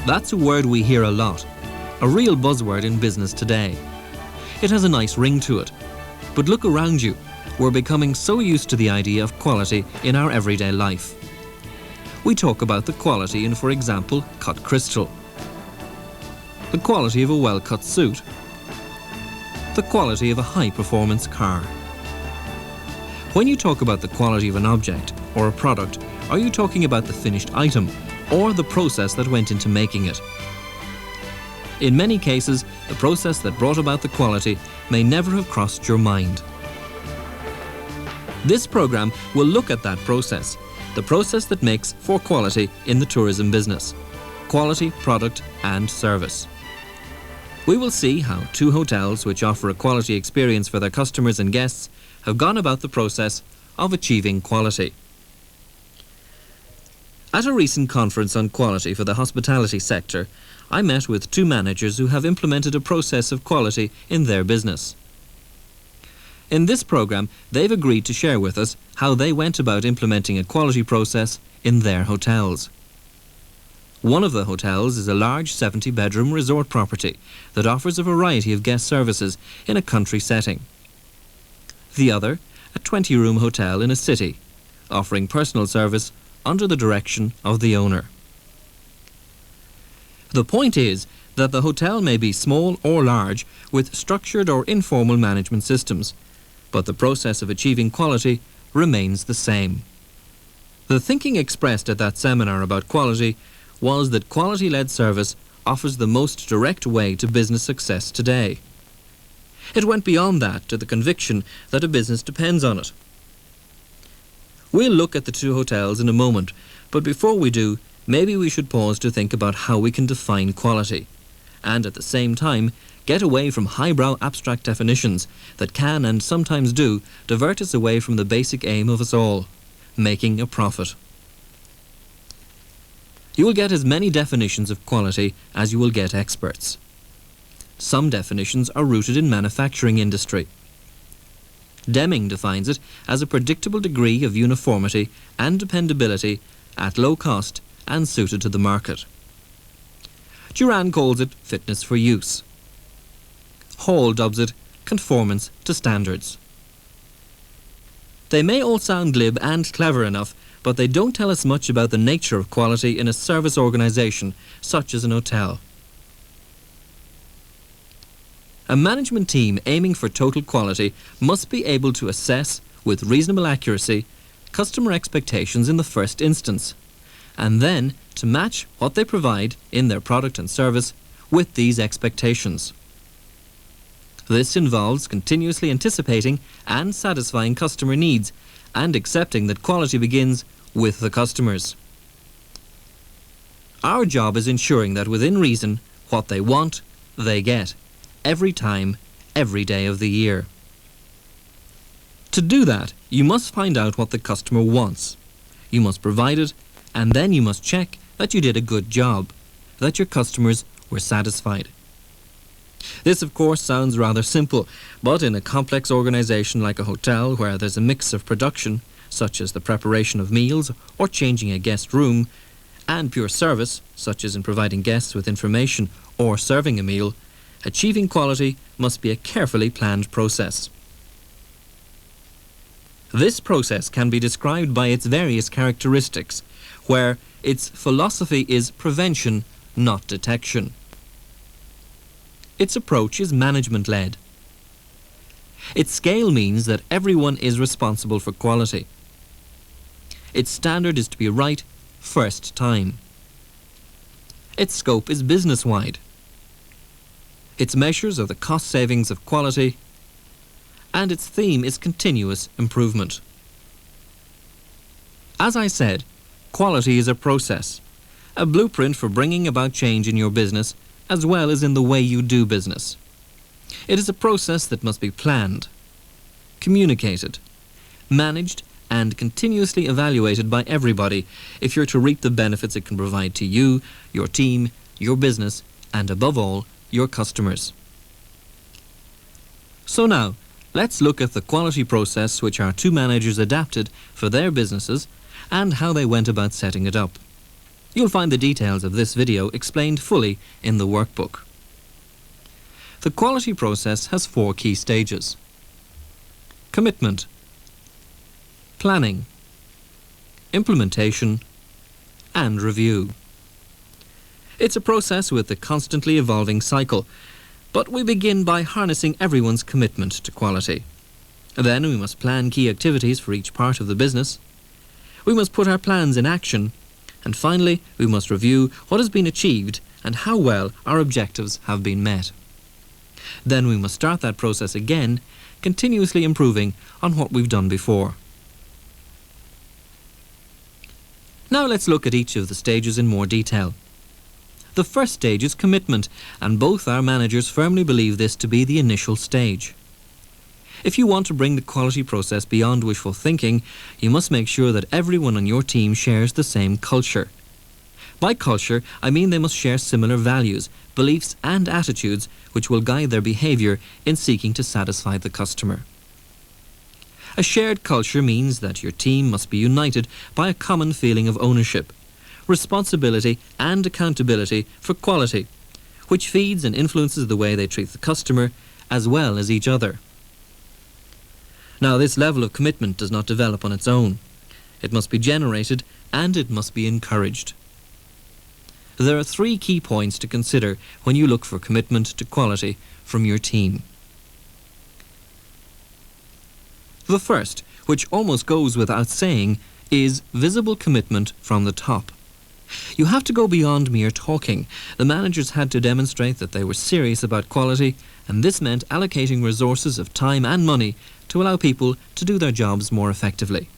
That's a word we hear a lot, a real buzzword in business today. It has a nice ring to it. But look around you. We're becoming so used to the idea of quality in our everyday life. We talk about the quality in, for example, cut crystal, the quality of a well-cut suit, the quality of a high-performance car. When you talk about the quality of an object or a product, are you talking about the finished item or the process that went into making it? In many cases, the process that brought about the quality may never have crossed your mind. This program will look at that process, the process that makes for quality in the tourism business: quality, product and service. We will see how two hotels which offer a quality experience for their customers and guests have gone about the process of achieving quality. At a recent conference on quality for the hospitality sector, I met with two managers who have implemented a process of quality in their business. In this program, they've agreed to share with us how they went about implementing a quality process in their hotels. One of the hotels is a large 70-bedroom resort property that offers a variety of guest services in a country setting. The other, a 20-room hotel in a city, offering personal service under the direction of the owner. The point is that the hotel may be small or large with structured or informal management systems, but the process of achieving quality remains the same. The thinking expressed at that seminar about quality was that quality-led service offers the most direct way to business success today. It went beyond that to the conviction that a business depends on it. We'll look at the two hotels in a moment, but before we do, maybe we should pause to think about how we can define quality, and at the same time get away from highbrow abstract definitions that can and sometimes do divert us away from the basic aim of us all: making a profit. You will get as many definitions of quality as you will get experts. Some definitions are rooted in manufacturing industry. Deming defines it as a predictable degree of uniformity and dependability at low cost and suited to the market. Duran calls it fitness for use. Hall dubs it conformance to standards. They may all sound glib and clever enough, but they don't tell us much about the nature of quality in a service organisation such as an hotel. A management team aiming for total quality must be able to assess, with reasonable accuracy, customer expectations in the first instance, and then to match what they provide in their product and service with these expectations. This involves continuously anticipating and satisfying customer needs and accepting that quality begins with the customers. Our job is ensuring that within reason, what they want, they get, every time, every day of the year. To do that, you must find out what the customer wants. You must provide it, and then you must check that you did a good job, that your customers were satisfied. This, of course, sounds rather simple, but in a complex organisation like a hotel where there's a mix of production, such as the preparation of meals or changing a guest room, and pure service, such as in providing guests with information or serving a meal, achieving quality must be a carefully planned process. This process can be described by its various characteristics, where its philosophy is prevention, not detection. Its approach is management-led. Its scale means that everyone is responsible for quality. Its standard is to be right first time. Its scope is business-wide. Its measures are the cost savings of quality, and its theme is continuous improvement. As I said, quality is a process, a blueprint for bringing about change in your business as well as in the way you do business. It is a process that must be planned, communicated, managed and continuously evaluated by everybody if you're to reap the benefits it can provide to you, your team, your business, and above all, your customers. So now, let's look at the quality process which our two managers adapted for their businesses and how they went about setting it up. You'll find the details of this video explained fully in the workbook. The quality process has 4 key stages: commitment, planning, implementation, and review. It's a process with a constantly evolving cycle, but we begin by harnessing everyone's commitment to quality. Then we must plan key activities for each part of the business. We must put our plans in action. And finally, we must review what has been achieved and how well our objectives have been met. Then we must start that process again, continuously improving on what we've done before. Now let's look at each of the stages in more detail. The first stage is commitment, and both our managers firmly believe this to be the initial stage. If you want to bring the quality process beyond wishful thinking, you must make sure that everyone on your team shares the same culture. By culture, I mean they must share similar values, beliefs and attitudes which will guide their behaviour in seeking to satisfy the customer. A shared culture means that your team must be united by a common feeling of ownership, responsibility and accountability for quality, which feeds and influences the way they treat the customer as well as each other. Now, this level of commitment does not develop on its own. It must be generated and it must be encouraged. There are 3 key points to consider when you look for commitment to quality from your team. The first, which almost goes without saying, is visible commitment from the top. You have to go beyond mere talking. The managers had to demonstrate that they were serious about quality, and this meant allocating resources of time and money to allow people to do their jobs more effectively.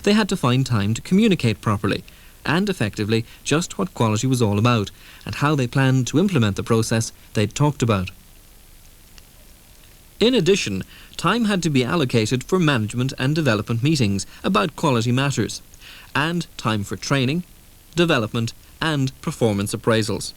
They had to find time to communicate properly and effectively just what quality was all about and how they planned to implement the process they'd talked about. In addition, time had to be allocated for management and development meetings about quality matters, and time for training, development and performance appraisals.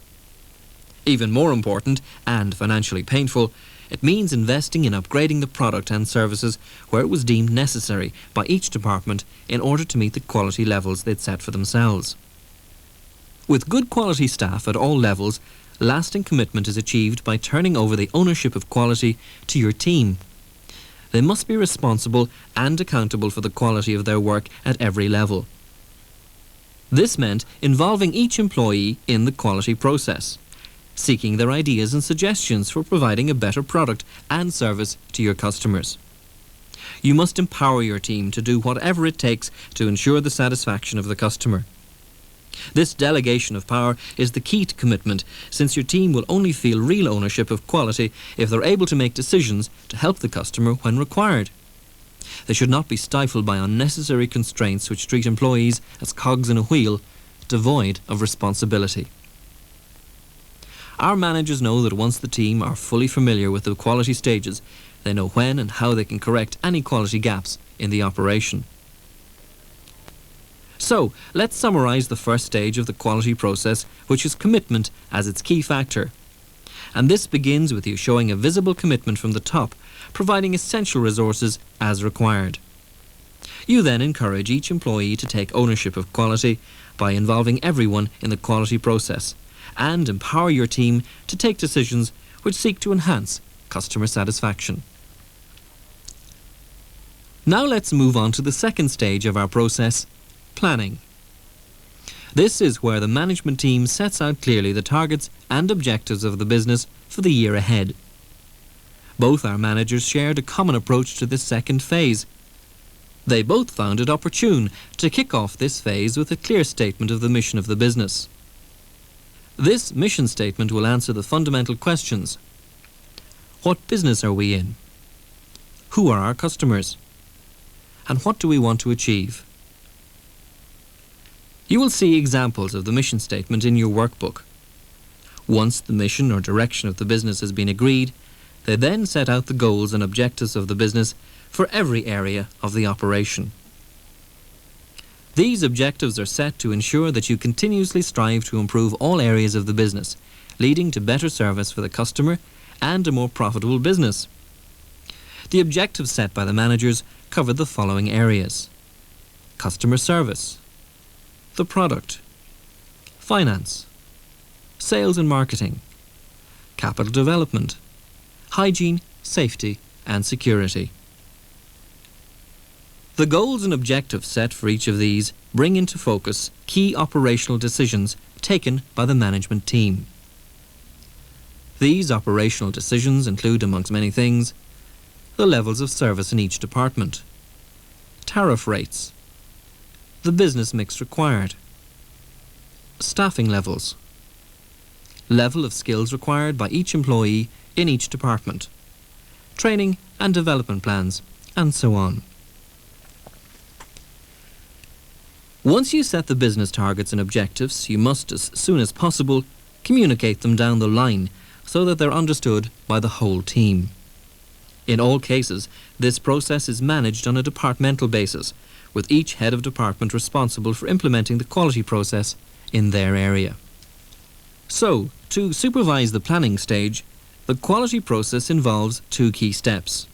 Even more important, and financially painful, it means investing in upgrading the product and services where it was deemed necessary by each department in order to meet the quality levels they'd set for themselves. With good quality staff at all levels, lasting commitment is achieved by turning over the ownership of quality to your team. They must be responsible and accountable for the quality of their work at every level. This meant involving each employee in the quality process, seeking their ideas and suggestions for providing a better product and service to your customers. You must empower your team to do whatever it takes to ensure the satisfaction of the customer. This delegation of power is the key to commitment, since your team will only feel real ownership of quality if they're able to make decisions to help the customer when required. They should not be stifled by unnecessary constraints which treat employees as cogs in a wheel, devoid of responsibility. Our managers know that once the team are fully familiar with the quality stages, they know when and how they can correct any quality gaps in the operation. So, let's summarise the first stage of the quality process, which is commitment as its key factor. And this begins with you showing a visible commitment from the top, providing essential resources as required. You then encourage each employee to take ownership of quality by involving everyone in the quality process, and empower your team to take decisions which seek to enhance customer satisfaction. Now let's move on to the second stage of our process, planning. This is where the management team sets out clearly the targets and objectives of the business for the year ahead. Both our managers shared a common approach to this second phase. They both found it opportune to kick off this phase with a clear statement of the mission of the business. This mission statement will answer the fundamental questions. What business are we in? Who are our customers? And what do we want to achieve? You will see examples of the mission statement in your workbook. Once the mission or direction of the business has been agreed, they then set out the goals and objectives of the business for every area of the operation. These objectives are set to ensure that you continuously strive to improve all areas of the business, leading to better service for the customer and a more profitable business. The objectives set by the managers cover the following areas: customer service, the product, finance, sales and marketing, capital development, hygiene, safety and security. The goals and objectives set for each of these bring into focus key operational decisions taken by the management team. These operational decisions include, amongst many things, the levels of service in each department, tariff rates, the business mix required, staffing levels, level of skills required by each employee in each department, training and development plans, and so on. Once you set the business targets and objectives, you must, as soon as possible, communicate them down the line so that they're understood by the whole team. In all cases, this process is managed on a departmental basis, with each head of department responsible for implementing the quality process in their area. So, to supervise the planning stage, the quality process involves two key steps.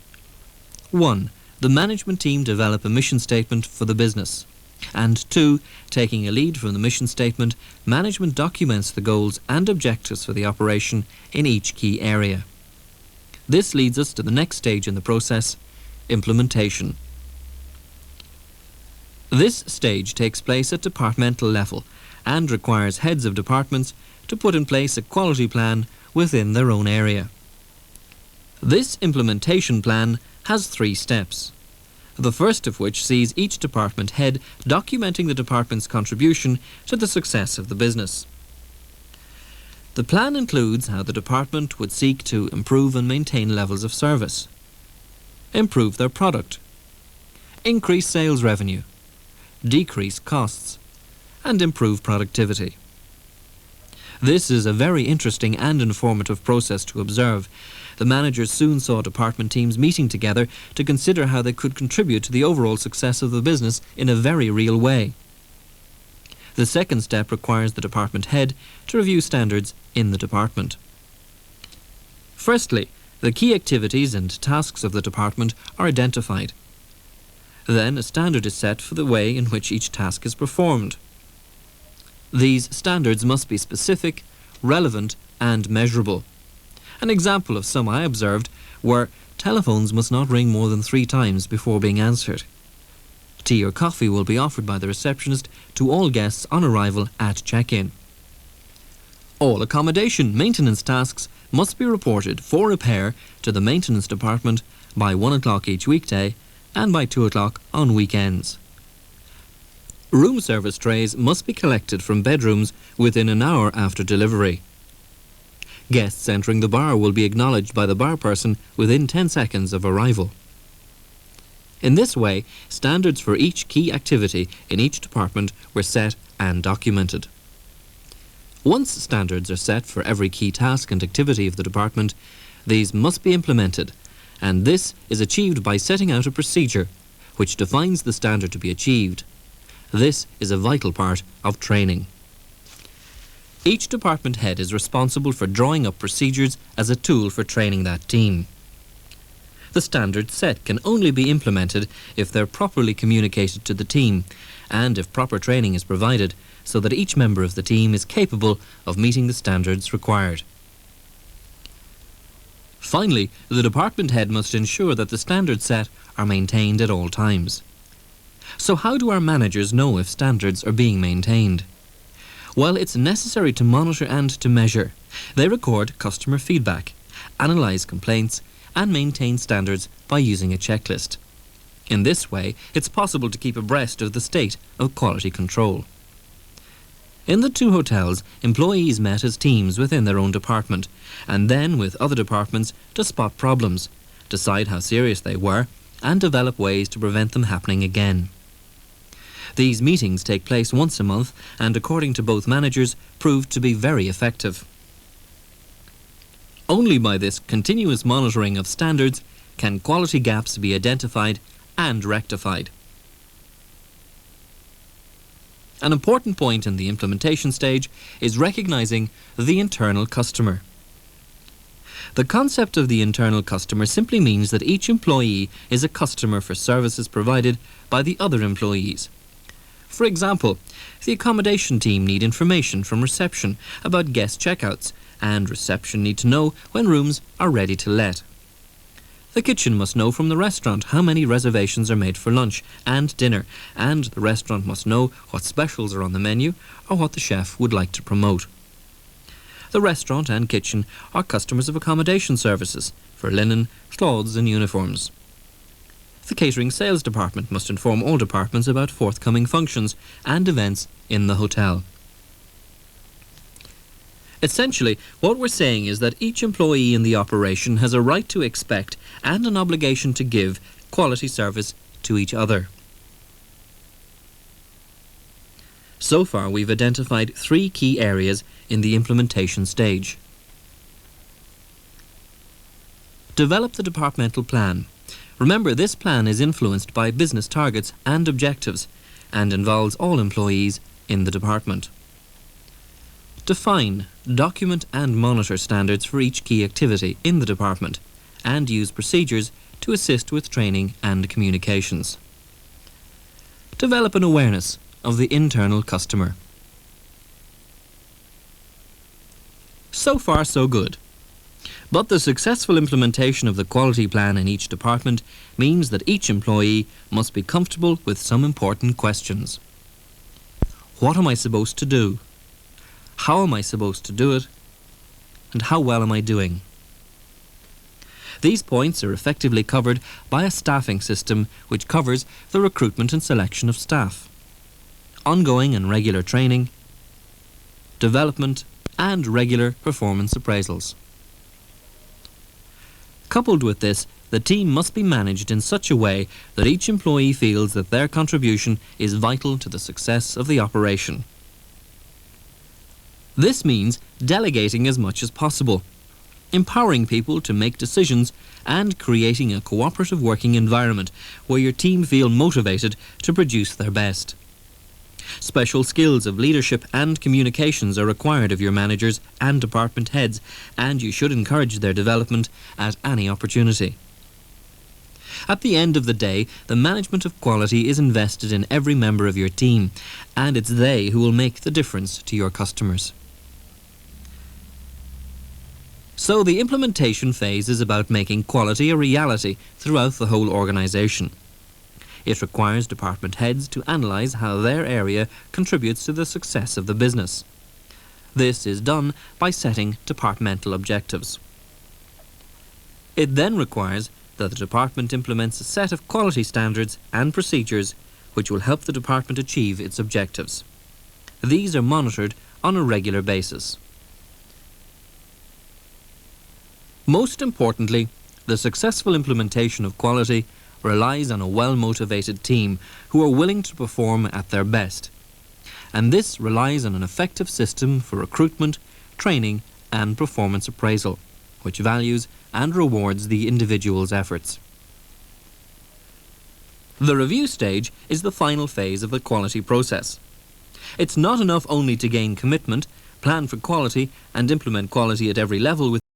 1. The management team develop a mission statement for the business. And 2. Taking a lead from the mission statement, management documents the goals and objectives for the operation in each key area. This leads us to the next stage in the process, implementation. This stage takes place at departmental level and requires heads of departments to put in place a quality plan within their own area. This implementation plan has 3 steps, the first of which sees each department head documenting the department's contribution to the success of the business. The plan includes how the department would seek to improve and maintain levels of service, improve their product, increase sales revenue, decrease costs, and improve productivity. This is a very interesting and informative process to observe. The managers soon saw department teams meeting together to consider how they could contribute to the overall success of the business in a very real way. The second step requires the department head to review standards in the department. Firstly, the key activities and tasks of the department are identified. Then a standard is set for the way in which each task is performed. These standards must be specific, relevant and measurable. An example of some I observed were telephones must not ring more than 3 times before being answered. Tea or coffee will be offered by the receptionist to all guests on arrival at check-in. All accommodation maintenance tasks must be reported for repair to the maintenance department by 1 o'clock each weekday and by 2 o'clock on weekends. Room service trays must be collected from bedrooms within an hour after delivery. Guests entering the bar will be acknowledged by the bar person within 10 seconds of arrival. In this way, standards for each key activity in each department were set and documented. Once standards are set for every key task and activity of the department, these must be implemented, and this is achieved by setting out a procedure which defines the standard to be achieved. This is a vital part of training. Each department head is responsible for drawing up procedures as a tool for training that team. The standards set can only be implemented if they're properly communicated to the team and if proper training is provided so that each member of the team is capable of meeting the standards required. Finally, the department head must ensure that the standards set are maintained at all times. So how do our managers know if standards are being maintained? Well, it's necessary to monitor and to measure. They record customer feedback, analyse complaints, and maintain standards by using a checklist. In this way, it's possible to keep abreast of the state of quality control. In the 2 hotels, employees met as teams within their own department, and then with other departments to spot problems, decide how serious they were, and develop ways to prevent them happening again. These meetings take place once a month and, according to both managers, proved to be very effective. Only by this continuous monitoring of standards can quality gaps be identified and rectified. An important point in the implementation stage is recognizing the internal customer. The concept of the internal customer simply means that each employee is a customer for services provided by the other employees. For example, the accommodation team need information from reception about guest checkouts, and reception need to know when rooms are ready to let. The kitchen must know from the restaurant how many reservations are made for lunch and dinner, and the restaurant must know what specials are on the menu or what the chef would like to promote. The restaurant and kitchen are customers of accommodation services for linen, clothes and uniforms. The catering sales department must inform all departments about forthcoming functions and events in the hotel. Essentially, what we're saying is that each employee in the operation has a right to expect and an obligation to give quality service to each other. So far, we've identified 3 key areas in the implementation stage. Develop the departmental plan. Remember, this plan is influenced by business targets and objectives and involves all employees in the department. Define, document and monitor standards for each key activity in the department and use procedures to assist with training and communications. Develop an awareness of the internal customer. So far, so good. But the successful implementation of the quality plan in each department means that each employee must be comfortable with some important questions. What am I supposed to do? How am I supposed to do it? And how well am I doing? These points are effectively covered by a staffing system which covers the recruitment and selection of staff, ongoing and regular training, development and regular performance appraisals. Coupled with this, the team must be managed in such a way that each employee feels that their contribution is vital to the success of the operation. This means delegating as much as possible, empowering people to make decisions and creating a cooperative working environment where your team feel motivated to produce their best. Special skills of leadership and communications are required of your managers and department heads, and you should encourage their development at any opportunity. At the end of the day, the management of quality is invested in every member of your team, and it's they who will make the difference to your customers. So the implementation phase is about making quality a reality throughout the whole organisation. It requires department heads to analyse how their area contributes to the success of the business. This is done by setting departmental objectives. It then requires that the department implements a set of quality standards and procedures which will help the department achieve its objectives. These are monitored on a regular basis. Most importantly, the successful implementation of quality relies on a well-motivated team who are willing to perform at their best. And this relies on an effective system for recruitment, training and performance appraisal, which values and rewards the individual's efforts. The review stage is the final phase of the quality process. It's not enough only to gain commitment, plan for quality and implement quality at every level with